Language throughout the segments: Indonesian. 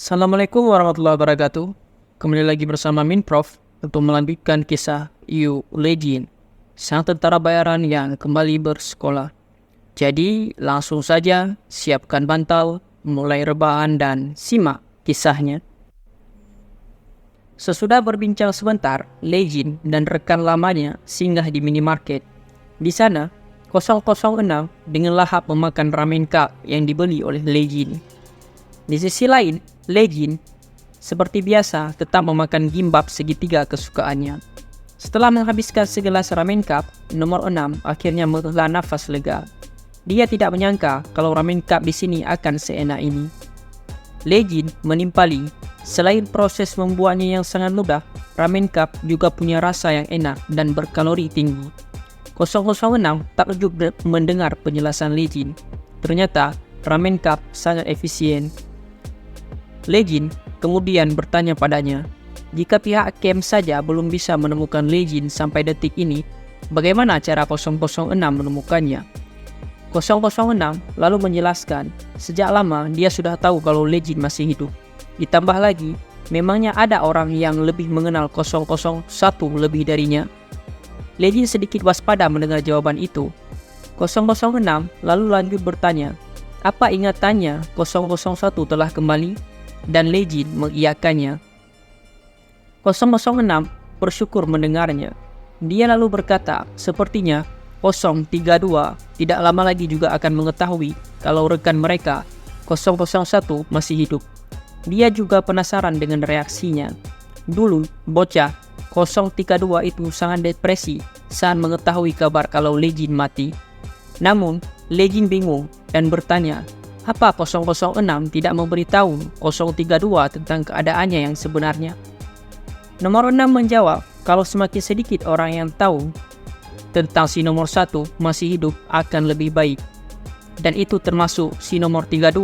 Assalamualaikum warahmatullahi wabarakatuh. Kembali lagi bersama Minprof untuk melanjutkan kisah Yu Lejin, sang tentara bayaran yang kembali bersekolah. Jadi langsung saja siapkan bantal, mulai rebahan dan simak kisahnya. Sesudah berbincang sebentar, Lejin dan rekan lamanya singgah di minimarket. Di sana, 006 dengan lahap memakan ramen cup yang dibeli oleh Lejin. Di sisi lain, Lejin seperti biasa tetap memakan gimbap segitiga kesukaannya. Setelah menghabiskan segelas ramen cup, nomor 6 akhirnya menghela nafas lega. Dia tidak menyangka kalau ramen cup di sini akan seenak ini. Lejin menimpali, selain proses membuatnya yang sangat mudah, ramen cup juga punya rasa yang enak dan berkalori tinggi. 006 takjub mendengar penjelasan Lejin. Ternyata ramen cup sangat efisien. Lejin kemudian bertanya padanya, jika pihak camp saja belum bisa menemukan Lejin sampai detik ini, bagaimana cara 006 menemukannya? 006 lalu menjelaskan, sejak lama dia sudah tahu kalau Lejin masih hidup. Ditambah lagi, memangnya ada orang yang lebih mengenal 001 lebih darinya? Lejin sedikit waspada mendengar jawaban itu. 006 lalu lanjut bertanya, apa ingatannya 001 telah kembali? Dan Lejin mengiyakannya. 006 bersyukur mendengarnya. Dia lalu berkata, sepertinya 032 tidak lama lagi juga akan mengetahui kalau rekan mereka 001 masih hidup. Dia juga penasaran dengan reaksinya. Dulu, bocah 032 itu sangat depresi saat mengetahui kabar kalau Lejin mati. Namun, Lejin bingung dan bertanya, apa 006 tidak memberitahu 032 tentang keadaannya yang sebenarnya? Nomor 6 menjawab, kalau semakin sedikit orang yang tahu tentang si nomor 1 masih hidup akan lebih baik. Dan itu termasuk si nomor 32.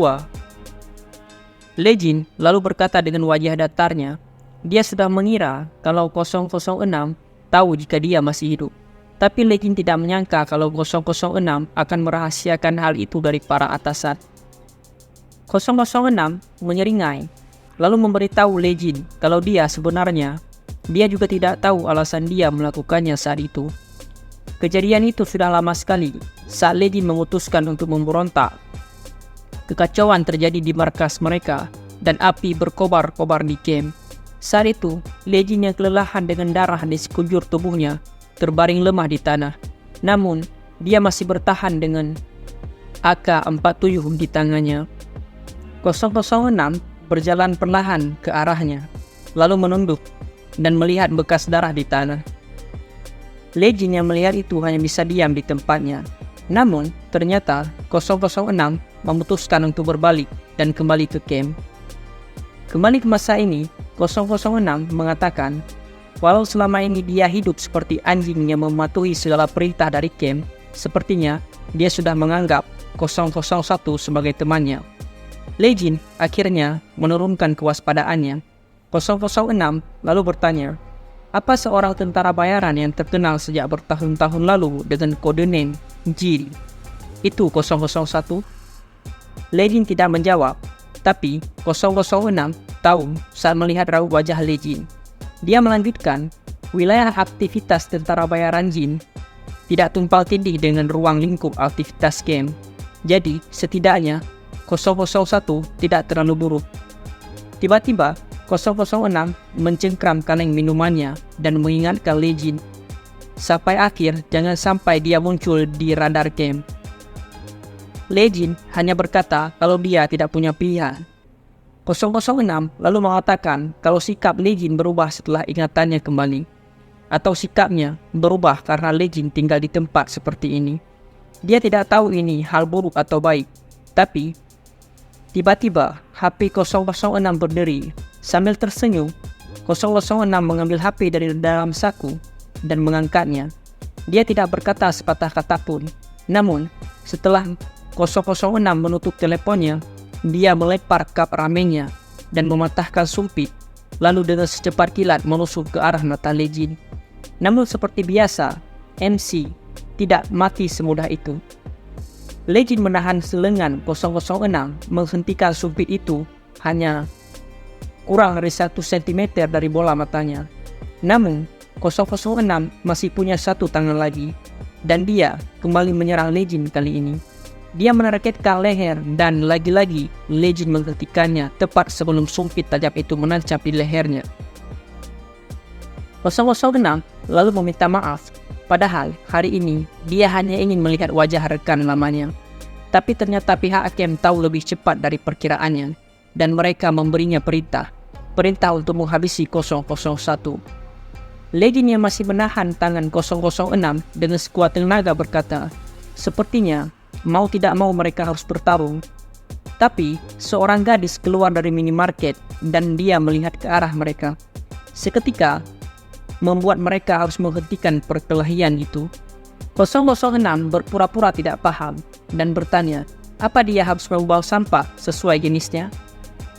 Lejin lalu berkata dengan wajah datarnya, dia sudah mengira kalau 006 tahu jika dia masih hidup. Tapi Lejin tidak menyangka kalau 006 akan merahasiakan hal itu dari para atasan. 006 menyeringai, lalu memberitahu Lejin kalau dia sebenarnya dia juga tidak tahu alasan dia melakukannya saat itu. Kejadian itu sudah lama sekali saat Lejin memutuskan untuk memberontak. Kekacauan terjadi di markas mereka dan api berkobar-kobar di camp. Saat itu, Lejin yang kelelahan dengan darah di sekujur tubuhnya terbaring lemah di tanah. Namun, dia masih bertahan dengan AK-47 di tangannya. 006 berjalan perlahan ke arahnya, lalu menunduk dan melihat bekas darah di tanah. Lejin yang melihat itu hanya bisa diam di tempatnya. Namun, ternyata 006 memutuskan untuk berbalik dan kembali ke camp. Kembali ke masa ini, 006 mengatakan, walau selama ini dia hidup seperti anjing yang mematuhi segala perintah dari camp, sepertinya dia sudah menganggap 001 sebagai temannya. Lejin akhirnya menurunkan kewaspadaannya. 006 lalu bertanya, apa seorang tentara bayaran yang terkenal sejak bertahun-tahun lalu dengan kode name Jin itu 001? Lejin tidak menjawab, tapi 006 tahu saat melihat raut wajah Lejin. Dia melanjutkan, wilayah aktivitas tentara bayaran Jin tidak tumpang tindih dengan ruang lingkup aktivitas camp. Jadi, setidaknya 001 tidak terlalu buruk. Tiba-tiba, 006 mencengkram kaleng minumannya dan mengingatkan Lejin, sampai akhir jangan sampai dia muncul di radar camp. Lejin hanya berkata kalau dia tidak punya pilihan. 006 lalu mengatakan kalau sikap Lejin berubah setelah ingatannya kembali, atau sikapnya berubah karena Lejin tinggal di tempat seperti ini. Dia tidak tahu ini hal buruk atau baik, tapi tiba-tiba HP 006 berderi. Sambil tersenyum, 006 mengambil HP dari dalam saku dan mengangkatnya. Dia tidak berkata sepatah kata pun. Namun, setelah 006 menutup teleponnya, dia melempar cup ramennya dan mematahkan sumpit, lalu dengan secepat kilat menusuk ke arah mata Lejin. Namun seperti biasa, MC tidak mati semudah itu. Lejin menahan selengan 006 menghentikan sumpit itu hanya kurang dari 1 cm dari bola matanya. Namun, 006 masih punya satu tangan lagi, dan dia kembali menyerang Legend kali ini. Dia menargetkan leher dan lagi-lagi Legend menghentikannya tepat sebelum sumpit tajam itu menancap di lehernya. 006 lalu meminta maaf, padahal hari ini dia hanya ingin melihat wajah rekan lamanya. Tapi ternyata pihak AKM tahu lebih cepat dari perkiraannya, dan mereka memberinya perintah untuk menghabisi 001. Legend yang masih menahan tangan 006 dengan sekuat tenaga berkata, sepertinya mau tidak mau mereka harus bertarung. Tapi seorang gadis keluar dari minimarket dan dia melihat ke arah mereka. Seketika membuat mereka harus menghentikan perkelahian itu. 006 berpura-pura tidak paham dan bertanya, apa dia harus membawa sampah sesuai jenisnya?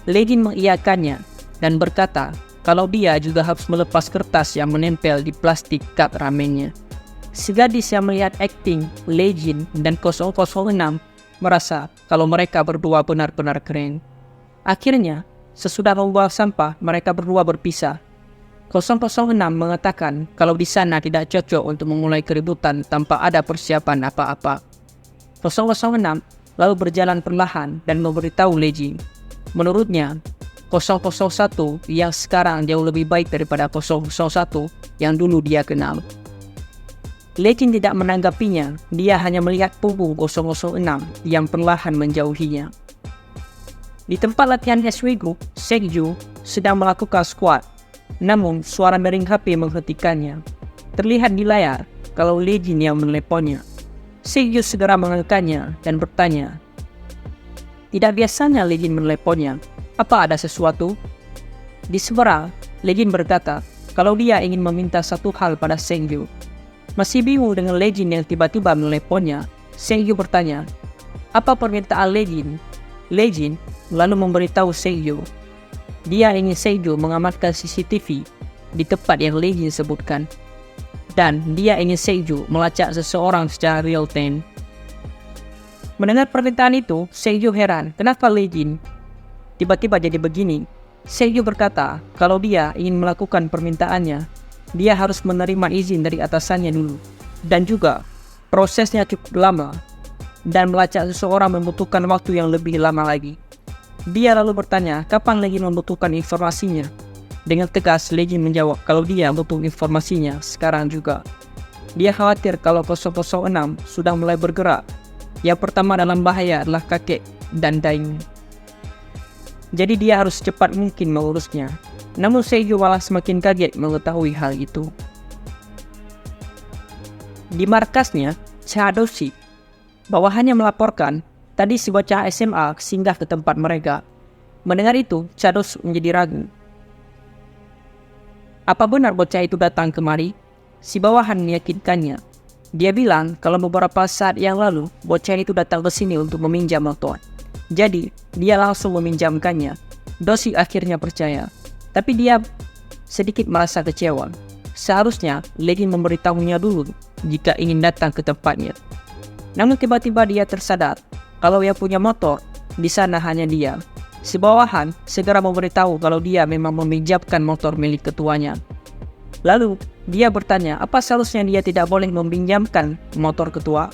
Legend mengiyakannya dan berkata kalau dia juga harus melepas kertas yang menempel di plastik cup ramennya. Si gadis yang melihat akting Legend dan 006 merasa kalau mereka berdua benar-benar keren. Akhirnya, sesudah membawa sampah, mereka berdua berpisah. 006 mengatakan kalau di sana tidak cocok untuk memulai keributan tanpa ada persiapan apa-apa. 006 lalu berjalan perlahan dan memberitahu Legend. Menurutnya, 001 yang sekarang jauh lebih baik daripada 001 yang dulu dia kenal. Legend tidak menanggapinya, dia hanya melihat punggung 006 yang perlahan menjauhinya. Di tempat latihan Eswego, Seikyu sedang melakukan squat. Namun, suara bering HP menghentikannya. Terlihat di layar kalau Legend yang meneleponnya. Seikyu segera mengangkatnya dan bertanya, tidak biasanya Legend meneleponnya. Apa ada sesuatu? Di seberang, Legend berkata kalau dia ingin meminta satu hal pada Seikyu. Masih bingung dengan Legend yang tiba-tiba meneleponnya, Seikyu bertanya, apa permintaan Legend? Legend lalu memberitahu Seikyu. Dia ingin Seikyu mengamankan CCTV di tempat yang Legend sebutkan. Dan dia ingin Seikyu melacak seseorang secara real time. Mendengar permintaan itu, Seikyu heran kenapa Legend tiba-tiba jadi begini. Seikyu berkata kalau dia ingin melakukan permintaannya, dia harus menerima izin dari atasannya dulu. Dan juga prosesnya cukup lama, dan melacak seseorang membutuhkan waktu yang lebih lama lagi. Dia lalu bertanya kapan Legend membutuhkan informasinya. Dengan tegas Legend menjawab kalau dia butuh informasinya sekarang juga. Dia khawatir kalau 006 sudah mulai bergerak. Yang pertama dalam bahaya adalah kakek dan Daimyo. Jadi dia harus secepat mungkin mengurusnya. Namun Seikyu malah semakin kaget mengetahui hal itu. Di markasnya, Chadoshi bawahannya melaporkan tadi si bocah SMA singgah ke tempat mereka. Mendengar itu, Chadoshi menjadi ragu. Apa benar bocah itu datang kemari? Si bawahan meyakinkannya. Dia bilang kalau beberapa saat yang lalu, bocah itu datang ke sini untuk meminjam motor. Jadi, dia langsung meminjamkannya. Doshi akhirnya percaya. Tapi dia sedikit merasa kecewa. Seharusnya Legend memberitahunya dulu jika ingin datang ke tempatnya. Namun tiba-tiba dia tersadar kalau yang punya motor di sana hanya dia. Si bawahan segera memberitahu kalau dia memang meminjamkan motor milik ketuanya. Lalu dia bertanya apa seharusnya dia tidak boleh meminjamkan motor ketua.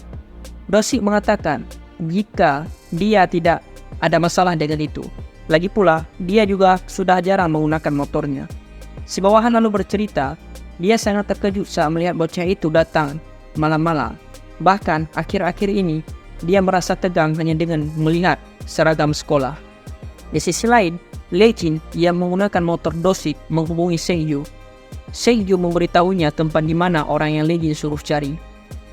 Doshi mengatakan jika dia tidak ada masalah dengan itu. Lagi pula dia juga sudah jarang menggunakan motornya. Si bawahan lalu bercerita dia sangat terkejut saat melihat bocah itu datang malam-malam. Bahkan akhir-akhir ini dia merasa tegang hanya dengan melihat seragam sekolah. Di sisi lain, Legend yang menggunakan motor Doshi menghubungi Seikyu. Seikyu memberitahunya tempat di mana orang yang Legend suruh cari.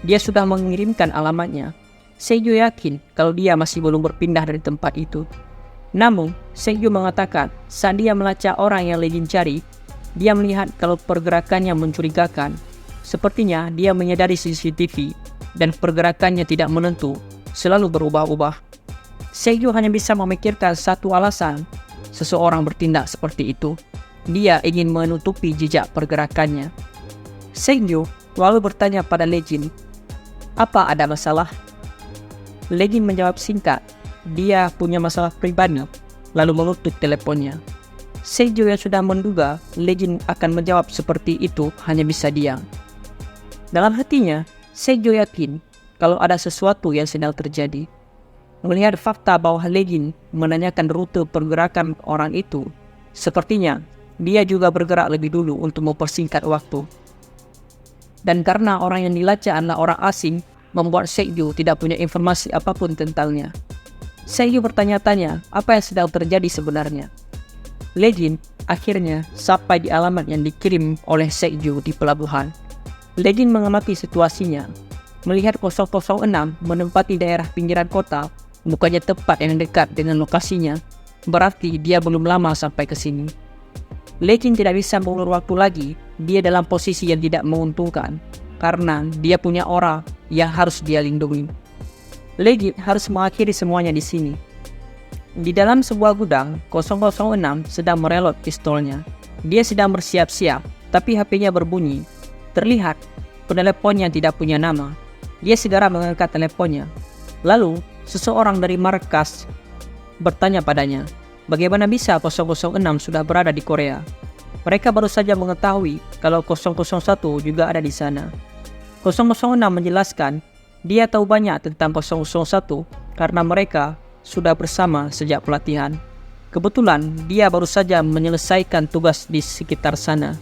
Dia sudah mengirimkan alamatnya. Seikyu yakin kalau dia masih belum berpindah dari tempat itu. Namun, Seikyu mengatakan saat dia melacak orang yang Legend cari, dia melihat kalau pergerakannya mencurigakan. Sepertinya dia menyadari CCTV dan pergerakannya tidak menentu, selalu berubah-ubah. Seikyu hanya bisa memikirkan satu alasan seseorang bertindak seperti itu. Dia ingin menutupi jejak pergerakannya. Seikyu lalu bertanya pada Legend, apa ada masalah? Legend menjawab singkat, dia punya masalah pribadi, lalu menutup teleponnya. Seijo yang sudah menduga Legend akan menjawab seperti itu hanya bisa diam. Dalam hatinya, Seijo yakin kalau ada sesuatu yang sedang terjadi. Melihat fakta bahwa Legend menanyakan rute pergerakan orang itu, sepertinya dia juga bergerak lebih dulu untuk mempersingkat waktu. Dan karena orang yang dilacak adalah orang asing, membuat Seijo tidak punya informasi apapun tentangnya. Seijo bertanya-tanya apa yang sedang terjadi sebenarnya. Legend akhirnya sampai di alamat yang dikirim oleh Seijo di pelabuhan. Legend mengamati situasinya. Melihat 006 menempati daerah pinggiran kota, bukannya tempat yang dekat dengan lokasinya, berarti dia belum lama sampai ke sini. Legend tidak bisa mengulur waktu lagi. Dia dalam posisi yang tidak menguntungkan karena dia punya orang yang harus dia lindungi. Legend harus mengakhiri semuanya di sini. Di dalam sebuah gudang, 006 sedang merelot pistolnya. Dia sedang bersiap-siap, tapi HP-nya berbunyi. Terlihat peneleponnya tidak punya nama. Dia segera mengangkat teleponnya. Lalu, seseorang dari markas bertanya padanya, bagaimana bisa 006 sudah berada di Korea? Mereka baru saja mengetahui kalau 001 juga ada di sana. 006 menjelaskan, dia tahu banyak tentang 001 karena mereka sudah bersama sejak pelatihan. Kebetulan dia baru saja menyelesaikan tugas di sekitar sana.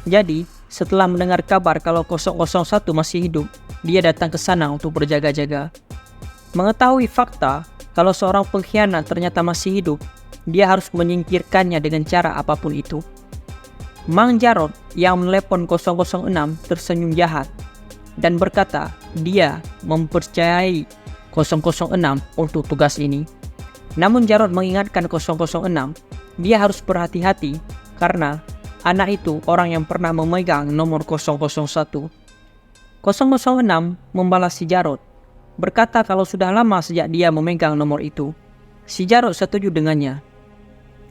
Jadi, setelah mendengar kabar kalau 001 masih hidup, dia datang ke sana untuk berjaga-jaga. Mengetahui fakta kalau seorang pengkhianat ternyata masih hidup, dia harus menyingkirkannya dengan cara apapun itu. Mang Jarod yang menelepon 006 tersenyum jahat dan berkata dia mempercayai 006 untuk tugas ini. Namun Jarod mengingatkan 006 dia harus berhati-hati karena anak itu orang yang pernah memegang nomor 001. 006 membalas si Jarod, berkata kalau sudah lama sejak dia memegang nomor itu. Si Jarod setuju dengannya.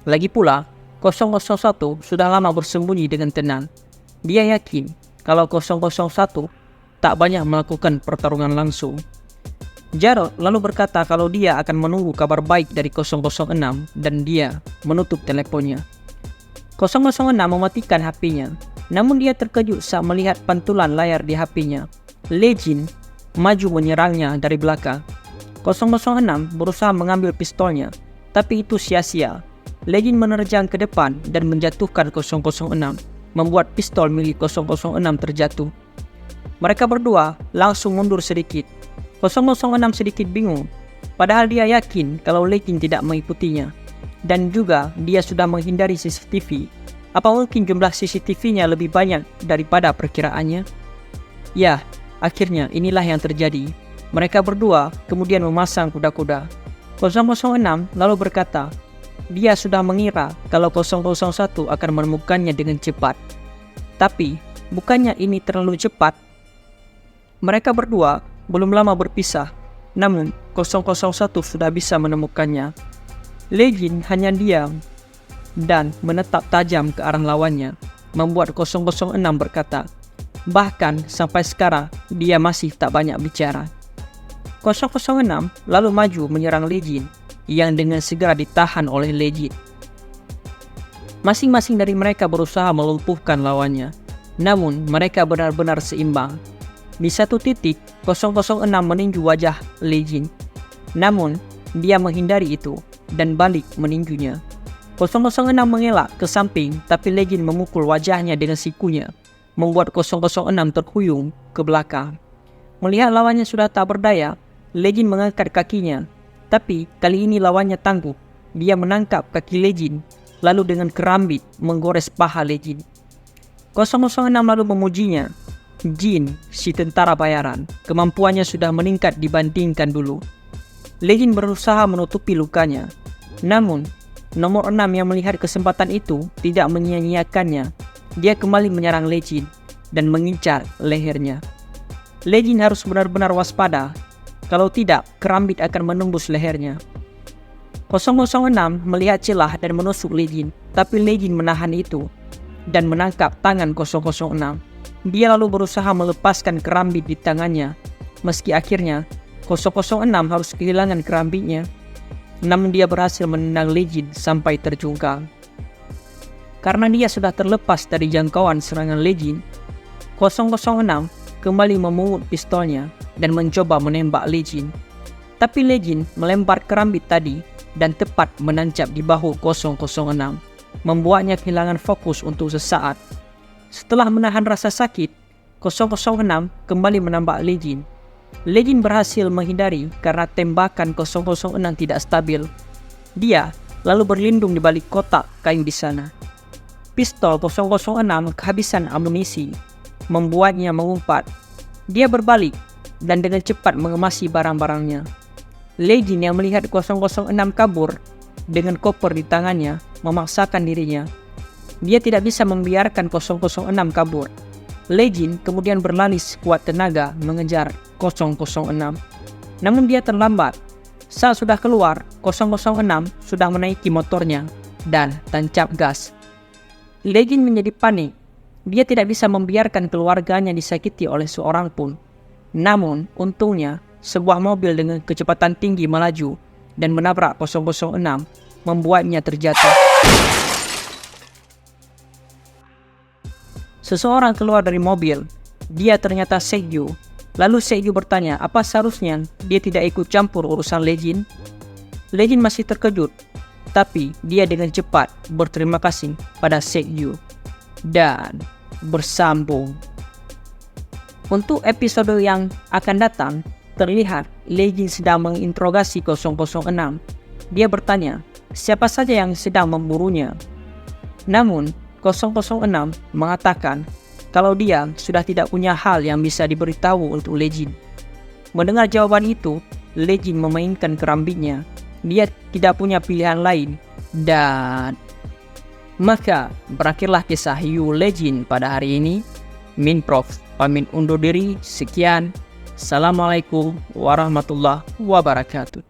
Lagi pula, 001 sudah lama bersembunyi dengan tenang. Dia yakin kalau 001 tak banyak melakukan pertarungan langsung. Jarod lalu berkata kalau dia akan menunggu kabar baik dari 006 dan dia menutup teleponnya. 006 mematikan HP-nya, namun dia terkejut saat melihat pantulan layar di HP-nya. Legend maju menyerangnya dari belakang. 006 berusaha mengambil pistolnya, tapi itu sia-sia. Legend menerjang ke depan dan menjatuhkan 006, membuat pistol milik 006 terjatuh. Mereka berdua langsung mundur sedikit. 006 sedikit bingung, padahal dia yakin kalau Legend tidak mengikutinya. Dan juga dia sudah menghindari CCTV. Apa mungkin jumlah CCTV-nya lebih banyak daripada perkiraannya? Ya, akhirnya inilah yang terjadi. Mereka berdua kemudian memasang kuda-kuda. 006 lalu berkata, dia sudah mengira kalau 001 akan menemukannya dengan cepat. Tapi, bukannya ini terlalu cepat? Mereka berdua belum lama berpisah, namun 001 sudah bisa menemukannya. Legend hanya diam dan menatap tajam ke arah lawannya, membuat 006 berkata, bahkan sampai sekarang dia masih tak banyak bicara. 006 lalu maju menyerang Legend yang dengan segera ditahan oleh Legend. Masing-masing dari mereka berusaha melumpuhkan lawannya, namun mereka benar-benar seimbang. Di satu titik, 006 meninju wajah Legend, namun dia menghindari itu dan balik meninjunya. 006 mengelak ke samping, tapi Legend memukul wajahnya dengan sikunya, membuat 006 terhuyung ke belakang. Melihat lawannya sudah tak berdaya, Legend mengangkat kakinya, tapi kali ini lawannya tangguh. Dia menangkap kaki Legend, lalu dengan kerambit menggores paha Legend. 006 lalu memujinya. Jin, si tentara bayaran, kemampuannya sudah meningkat dibandingkan dulu. Legend berusaha menutupi lukanya, namun nomor 6 yang melihat kesempatan itu tidak menyia-nyiakannya. Dia kembali menyerang Legend dan mengincar lehernya. Legend harus benar-benar waspada, kalau tidak kerambit akan menembus lehernya. 006 melihat celah dan menusuk Legend, tapi Legend menahan itu dan menangkap tangan 006. Dia lalu berusaha melepaskan kerambit di tangannya, meski akhirnya 006 harus kehilangan kerambitnya. Namun dia berhasil menendang Legend sampai terjungkal. Karena dia sudah terlepas dari jangkauan serangan Lei Jin, 006 kembali memungut pistolnya dan mencoba menembak Lei Jin. Tapi Lei Jin melempar kerambit tadi dan tepat menancap di bahu 006, membuatnya kehilangan fokus untuk sesaat. Setelah menahan rasa sakit, 006 kembali menembak Lei Jin. Lei Jin berhasil menghindari karena tembakan 006 tidak stabil. Dia lalu berlindung di balik kotak kayu di sana. Pistol 006 kehabisan amunisi, membuatnya mengumpat. Dia berbalik dan dengan cepat mengemasi barang-barangnya. Lei Jin yang melihat 006 kabur dengan koper di tangannya memaksakan dirinya. Dia tidak bisa membiarkan 006 kabur. Lei Jin kemudian berlari sekuat tenaga mengejar 006. Namun dia terlambat. Saat sudah keluar, 006 sudah menaiki motornya dan tancap gas. Lei Jin menjadi panik. Dia tidak bisa membiarkan keluarganya disakiti oleh seorang pun. Namun, untungnya, sebuah mobil dengan kecepatan tinggi melaju dan menabrak 006, membuatnya terjatuh. Seseorang keluar dari mobil. Dia ternyata Seokyu. Lalu Seokyu bertanya, apa seharusnya dia tidak ikut campur urusan Lei Jin? Lei Jin masih terkejut, tapi dia dengan cepat berterima kasih pada Seokyu dan bersambung. Untuk episode yang akan datang, terlihat Lei Jin sedang menginterogasi 006. Dia bertanya, siapa saja yang sedang memburunya? Namun, 006 mengatakan kalau dia sudah tidak punya hal yang bisa diberitahu untuk Lei Jin. Mendengar jawaban itu, Lei Jin memainkan kerambitnya. Dia tidak punya pilihan lain dan maka berakhirlah kisah Yu Lei Jin pada hari ini. Min Prof pamit undur diri. Sekian. Assalamualaikum warahmatullahi wabarakatuh.